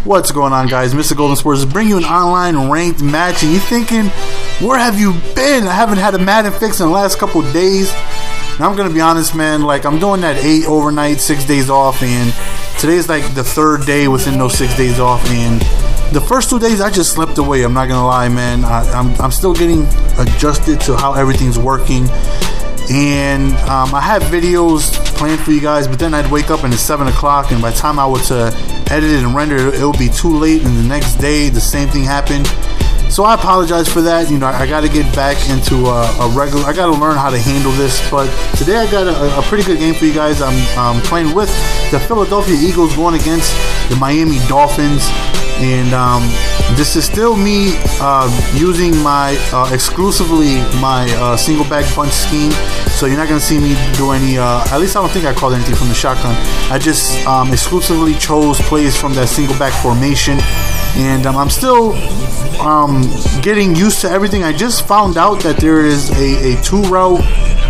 What's going on, guys? Mr. Golden Sports is bringing you an online ranked match, and you're thinking, where have you been? I haven't had a Madden fix in the last couple of days. Now, I'm going to be honest, man, like, I'm doing that 8 overnight, 6 days off, and today's like the 3rd day within those 6 days off, and the first 2 days I just slipped away. I'm not going to lie, man. I'm still getting adjusted to how everything's working. And I have videos planned for you guys, but then I'd wake up and it's 7 o'clock, and by the time I were to edit it and render it, it'll be too late, and the next day the same thing happened. So I apologize for that. You know, I got to get back into a regular. I got to learn how to handle this. But today I got a pretty good game for you guys. I'm playing with the Philadelphia Eagles going against the Miami Dolphins. And this is still me using my exclusively my single back bunch scheme. So you're not going to see me do any, at least I don't think I called anything from the shotgun. I just exclusively chose plays from that single back formation. And I'm still getting used to everything. I just found out that there is a 2-route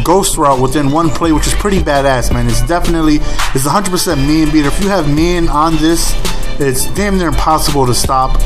ghost route within one play, which is pretty badass, man. It's 100% man beater. If you have man on this, it's damn near impossible to stop.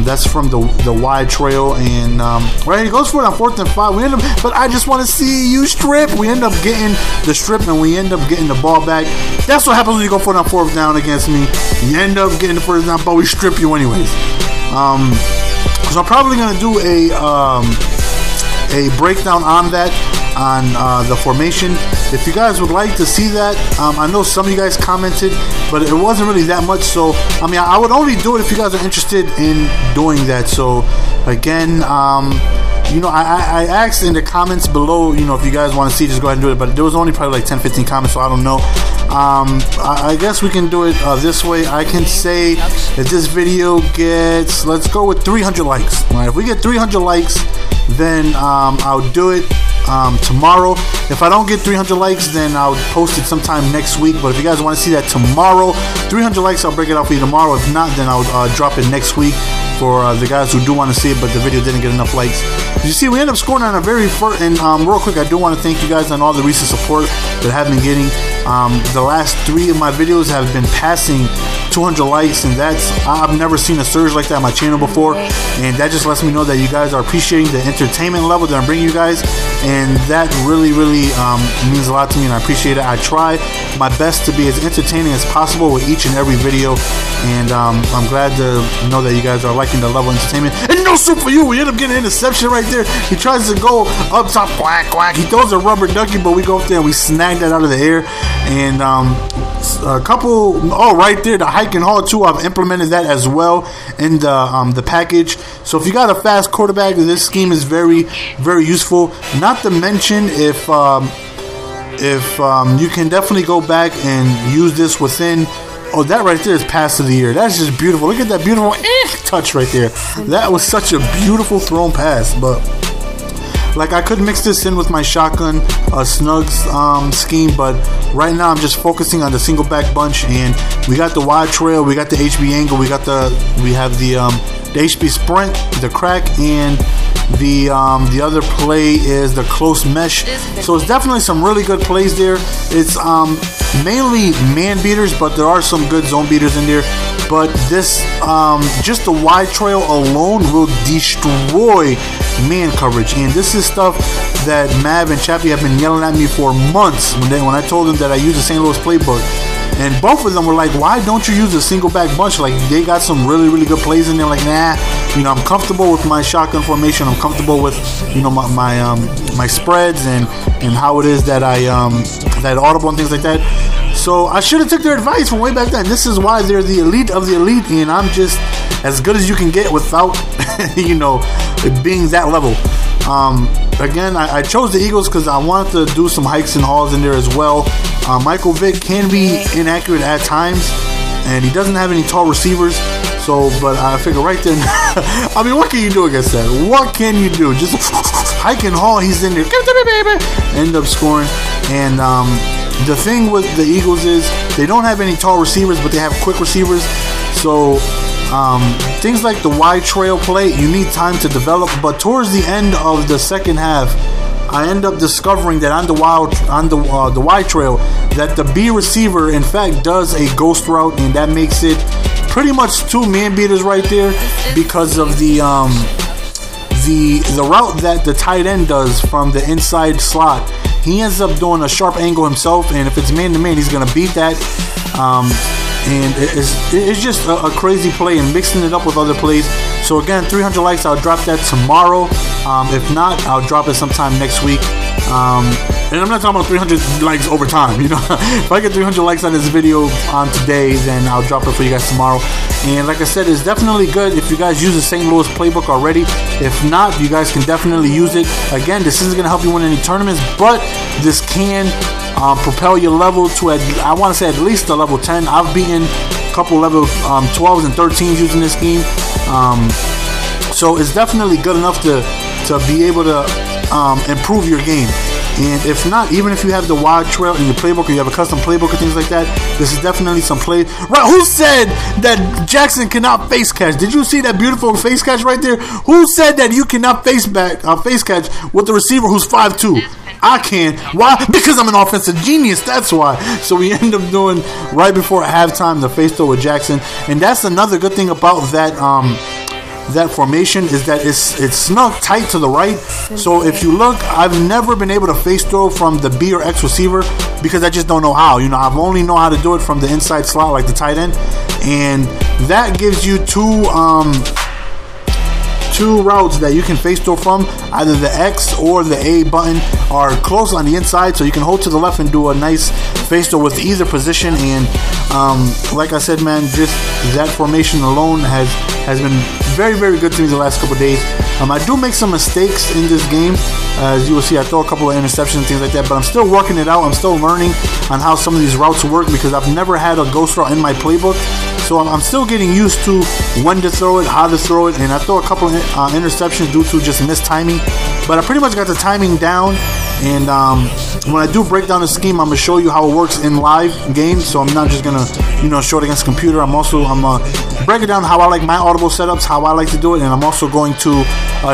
That's from the wide trail, and right, he goes for it on 4th and 5. We end up, but I just want to see you strip. We end up getting the strip, and we end up getting the ball back. That's what happens when you go for it on 4th down against me. You end up getting the 1st down, but we strip you anyways. So I'm probably gonna do a breakdown on that, on the formation. If you guys would like to see that, I know some of you guys commented, but it wasn't really that much. So I mean, I would only do it if you guys are interested in doing that. So again, you know, I asked in the comments below, you know, if you guys want to see, just go ahead and do it. But there was only probably like 10-15 comments, so I don't know. I guess we can do it this way. I can say if this video gets, let's go with 300 likes. All right, if we get 300 likes, then I'll do it tomorrow. If I don't get 300 likes, then I'll post it sometime next week. But if you guys want to see that tomorrow, 300 likes, I'll break it out for you tomorrow. If not, then I'll drop it next week for the guys who do want to see it, but the video didn't get enough likes. You see, we end up scoring on a very first, and real quick, I do want to thank you guys on all the recent support that I have been getting. The last 3 of my videos have been passing 200 likes, and I've never seen a surge like that on my channel before, and that just lets me know that you guys are appreciating the entertainment level that I'm bringing you guys, and that really means a lot to me, and I appreciate it. I try my best to be as entertaining as possible with each and every video, and I'm glad to know that you guys are liking the level of entertainment. And no soup for you. We end up getting an interception right there. He tries to go up top, quack quack. He throws a rubber ducky, but we go up there and we snag that out of the air. And a couple, right there, the hike and haul too. I've implemented that as well in the package. So if you got a fast quarterback, this scheme is very, very useful. Not to mention if you can definitely go back and use this within. Oh, that right there is pass of the year. That's just beautiful. Look at that beautiful touch right there. That was such a beautiful thrown pass. But like, I could mix this in with my shotgun snugs scheme, but right now I'm just focusing on the single back bunch. And we got the wide trail, we got the HB angle, we have the HB sprint, the crack, and the other play is the close mesh. So it's definitely some really good plays there. It's mainly man beaters, but there are some good zone beaters in there. But this just the wide trail alone will destroy man coverage, and this is stuff that Mav and Chappie have been yelling at me for months when I told them that I use the St. Louis playbook. And both of them were like, why don't you use a single back bunch? Like, they got some really good plays in there. Like, nah, you know, I'm comfortable with my shotgun formation. I'm comfortable with, you know, my spreads and how it is that I that audible and things like that. So I should have took their advice from way back then. This is why they're the elite of the elite, and I'm just as good as you can get without, you know, it being that level. Again, I chose the Eagles because I wanted to do some hikes and hauls in there as well. Michael Vick can be inaccurate at times, and he doesn't have any tall receivers. So, but I figure right then, I mean, what can you do against that? What can you do? Just hike and haul, he's in there. Give it to me, baby. End up scoring. And the thing with the Eagles is they don't have any tall receivers, but they have quick receivers. So things like the wide trail play, you need time to develop. But towards the end of the second half, I end up discovering that on the wide trail, that the B receiver in fact does a ghost route, and that makes it pretty much 2 man beaters right there because of the route that the tight end does from the inside slot. He ends up doing a sharp angle himself, and if it's man-to-man, he's going to beat that. And it's just a crazy play, and mixing it up with other plays. So again, 300 likes, I'll drop that tomorrow. If not, I'll drop it sometime next week. And I'm not talking about 300 likes over time, you know. If I get 300 likes on this video on today, then I'll drop it for you guys tomorrow. And like I said, it's definitely good if you guys use the St. Louis playbook already. If not, you guys can definitely use it. Again, this isn't going to help you win any tournaments, but this can propel your level to, I want to say, at least a level 10. I've beaten a couple level 12s and 13s using this scheme. So it's definitely good enough to be able to improve your game. And if not, even if you have the wide trail in your playbook or you have a custom playbook or things like that, this is definitely some play. Right? Who said that Jackson cannot face catch? Did you see that beautiful face catch right there? Who said that you cannot face catch with the receiver who's 5'2"? I can. Why? Because I'm an offensive genius. That's why. So we end up doing right before halftime the face throw with Jackson, and that's another good thing about that formation is that it's snug tight to the right. So if you look, I've never been able to face throw from the B or X receiver because I just don't know how. You know, I've only know how to do it from the inside slot like the tight end, and that gives you two routes that you can face throw from. Either the X or the A button are close on the inside, so you can hold to the left and do a nice face throw with either position. And like I said, man, just that formation alone has been very, very good to me the last couple of days. I do make some mistakes in this game. As you will see, I throw a couple of interceptions and things like that, but I'm still working it out. I'm still learning on how some of these routes work because I've never had a ghost route in my playbook. So I'm still getting used to when to throw it, how to throw it, and I throw a couple of interceptions due to just missed timing. But I pretty much got the timing down, and when I do break down the scheme, I'm going to show you how it works in live game. So I'm not just going to, show it against the computer. I'm break it down how I like my audible setups, how I like to do it, and I'm also going to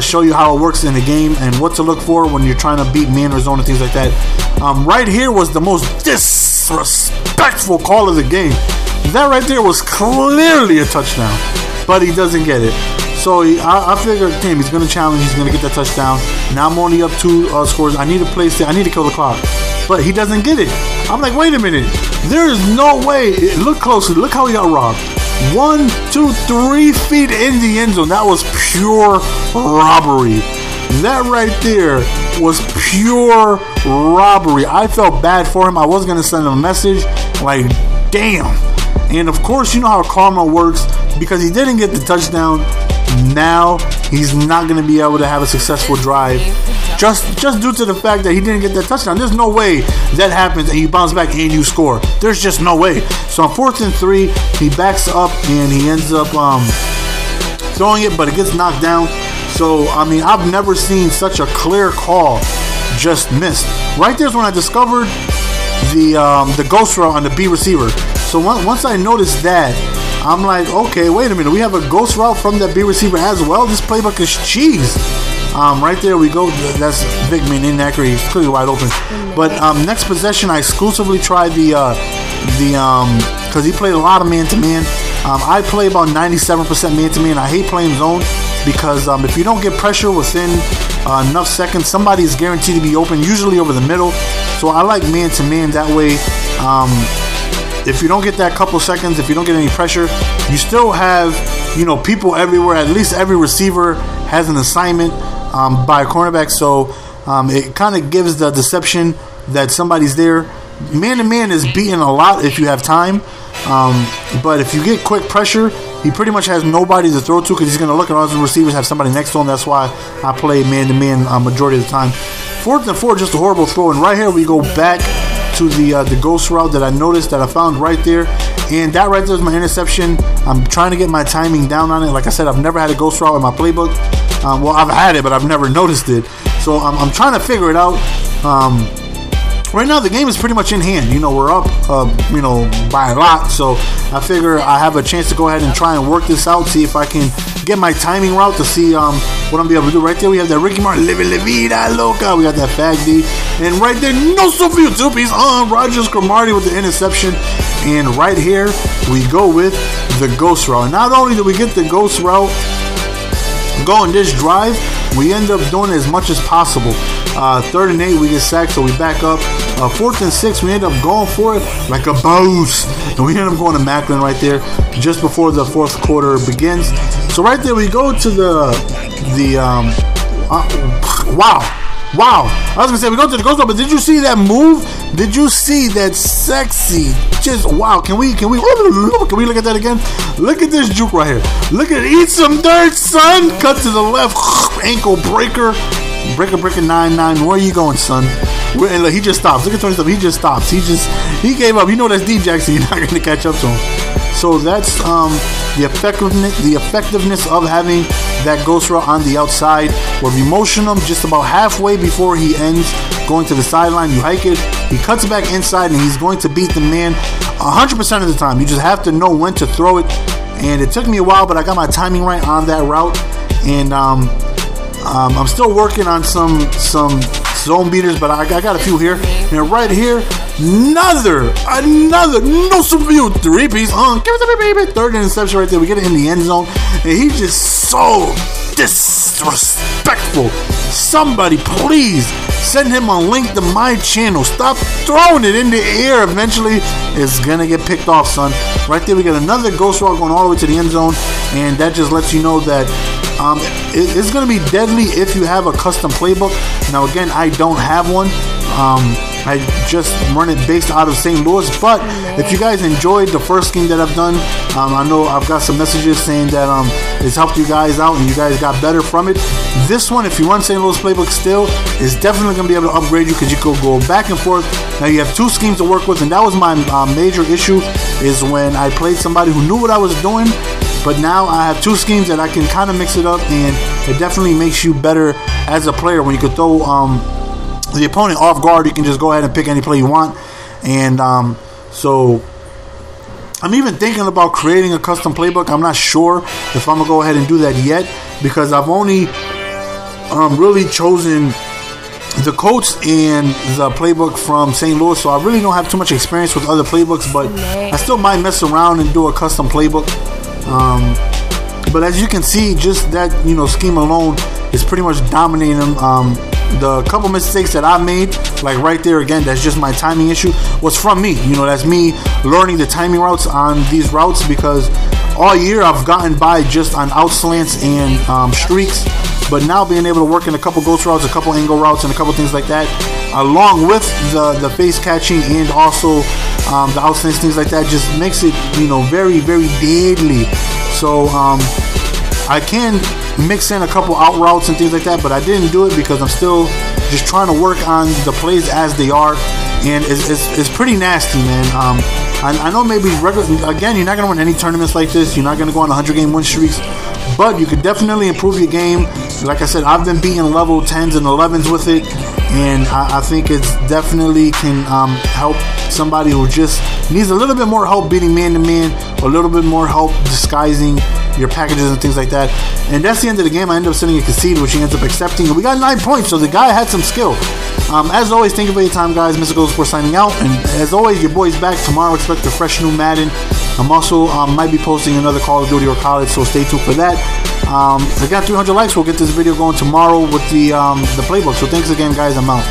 show you how it works in the game and what to look for when you're trying to beat man or zone and things like that. Right here was the most disrespectful call of the game. That right there was clearly a touchdown, but he doesn't get it. So I figured, damn, he's going to challenge. He's going to get that touchdown. Now I'm only up 2 scores. I need to place it. I need to kill the clock. But he doesn't get it. I'm like, wait a minute. There is no way. Look closely. Look how he got robbed. 1, 2, 3 feet in the end zone. That was pure robbery. That right there was pure robbery. I felt bad for him. I was going to send him a message like, damn. And of course, you know how karma works. Because he didn't get the touchdown, now he's not going to be able to have a successful drive just due to the fact that he didn't get that touchdown. There's no way that happens and you bounce back and you score. There's just no way. So on 4th and 3, he backs up and he ends up throwing it, but it gets knocked down. So, I mean, I've never seen such a clear call just missed. Right there's when I discovered the ghost route on the B receiver. So once I noticed that, I'm like, okay, wait a minute. We have a ghost route from that B receiver as well. This playbook is cheese. Right there we go. That's big man inaccurate. He's clearly wide open. But next possession, I exclusively tried because he played a lot of man-to-man. I play about 97% man-to-man. I hate playing zone because if you don't get pressure within enough seconds, somebody is guaranteed to be open, usually over the middle. So I like man-to-man that way. If you don't get that couple seconds, if you don't get any pressure, you still have, people everywhere. At least every receiver has an assignment by a cornerback. So it kind of gives the deception that somebody's there. Man-to-man is beaten a lot if you have time. But if you get quick pressure, he pretty much has nobody to throw to because he's going to look at all the receivers, have somebody next to him. That's why I play man-to-man majority of the time. 4th and 4, just a horrible throw. And right here we go back to the ghost route that I noticed that I found right there, and that right there is my interception. I'm trying to get my timing down on it. Like I said, I've never had a ghost route in my playbook. Well, I've had it, but I've never noticed it. So I'm trying to figure it out. Right now, the game is pretty much in hand. We're up, by a lot. So I figure I have a chance to go ahead and try and work this out, see if I can get my timing route to see what I'm going to be able to do. Right there, we have that Ricky Martin, Live La Vida Loca. We got that Fag D. And right there, no Sofia Tupi's on Rogers Cromartie with the interception. And right here, we go with the ghost route. And not only do we get the ghost route going this drive, we end up doing as much as possible. 3rd and 8, we get sacked, so we back up. 4th and 6, we end up going for it like a boss. And we end up going to Macklin right there just before the 4th quarter begins. So right there, we go to wow. I was going to say, we go to the ghost route, but did you see that move? Did you see that sexy? Just, wow. Can we look at that again? Look at this juke right here. Look at it. Eat some dirt, son. Cut to the left. Ankle breaker. Breaker 9-9. Where are you going, son? And look, he just stops. Look at Tony stuff. He just stops. He gave up. You know that's D Jackson. You're not going to catch up to him. So that's the effectiveness of having that ghost route on the outside, where we motion him just about halfway before he ends going to the sideline. You hike it, he cuts back inside, and he's going to beat the man 100% of the time. You just have to know when to throw it. And it took me a while, but I got my timing right on that route. And I'm still working on some zone beaters, but I got a few here. And right here, another no view 3-piece. Give it to me, baby. 3rd interception right there. We get it in the end zone, and he's just so disrespectful. Somebody please send him a link to my channel. Stop throwing it in the air. Eventually it's gonna get picked off, son. Right there, we got another ghost route going all the way to the end zone, and that just lets you know that it's going to be deadly if you have a custom playbook. Now, again, I don't have one. I just run it based out of St. Louis. But if you guys enjoyed the first scheme that I've done, I know I've got some messages saying that it's helped you guys out and you guys got better from it. This one, if you run St. Louis playbook still, is definitely going to be able to upgrade you, because you could go back and forth. Now you have 2 schemes to work with, and that was my major issue, is when I played somebody who knew what I was doing. But now I have 2 schemes that I can kind of mix it up, and it definitely makes you better as a player when you could throw the opponent off guard. You can just go ahead and pick any play you want. And so I'm even thinking about creating a custom playbook. I'm not sure if I'm going to go ahead and do that yet, because I've only really chosen the Colts and the playbook from St. Louis, so I really don't have too much experience with other playbooks, but I still might mess around and do a custom playbook. But as you can see, just that scheme alone is pretty much dominating them. The couple mistakes that I made, like right there again, that's just my timing issue, was from me. That's me learning the timing routes on these routes, because all year I've gotten by just on out slants and streaks. But now being able to work in a couple ghost routes, a couple angle routes, and a couple things like that, along with the face catching and also the out slants, things like that, just makes it very, very deadly. So I can mix in a couple out routes and things like that, but I didn't do it because I'm still just trying to work on the plays as they are, and it's pretty nasty, man. I know maybe again, you're not going to win any tournaments like this. You're not going to go on 100-game win streaks, but you could definitely improve your game. Like I said, I've been beating level 10s and 11s with it, and I think it's definitely can help somebody who just needs a little bit more help beating man-to-man, or a little bit more help disguising your packages and things like that. And that's the end of the game. I end up sending a concede, which he ends up accepting, and we got 9 points, so the guy had some skill. As always, thank you for your time, guys. Mr. Gold Sports signing out, and as always, your boy's back tomorrow. Expect a fresh new Madden. I'm also might be posting another Call of Duty or college, so stay tuned for that. I got 300 likes. We'll get this video going tomorrow with the playbook. So thanks again, guys. I'm out.